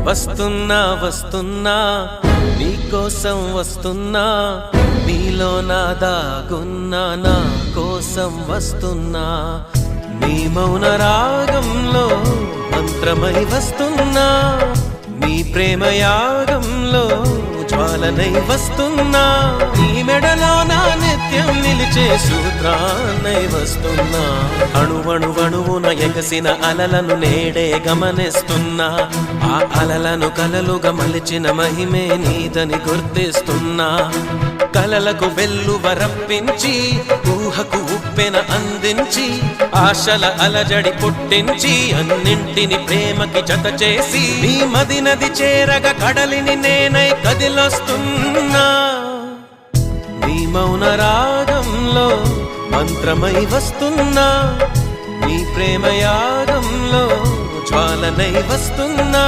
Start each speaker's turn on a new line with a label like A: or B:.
A: వస్తున్నా వస్తున్నా నీకోసం వస్తున్నా, నీలో నా దాగున్నా నా కోసం వస్తున్నా. నీ మౌన రాగంలో మంత్రమై వస్తున్నా, నీ ప్రేమ యాగంలో జ్వాలనై వస్తున్నా. నీ మెడలో నా నిత్యం నిలిచే సూత్రాన్నై వస్తున్నా. అణువణువణువున ఎగసిన అలలను నేడే గమనిస్తున్నా, ఆ అలలను కలలుగా మలిచిన మహిమే నీదని గుర్తిస్తున్నా. కలలకు వెల్లువ రప్పించి, ఊహకు ఉప్పెన అందించి, ఆశల అలజడి పుట్టించి, అన్నింటిని ప్రేమకి జత చేసి, నీ మది నది చేరగా కడలిని నేనై కదిలొస్తున్నా. నీ మౌన రాగంలో మంత్రమై వస్తున్నా, నీ ప్రేమ యాగంలో జ్వాలనై వస్తున్నా.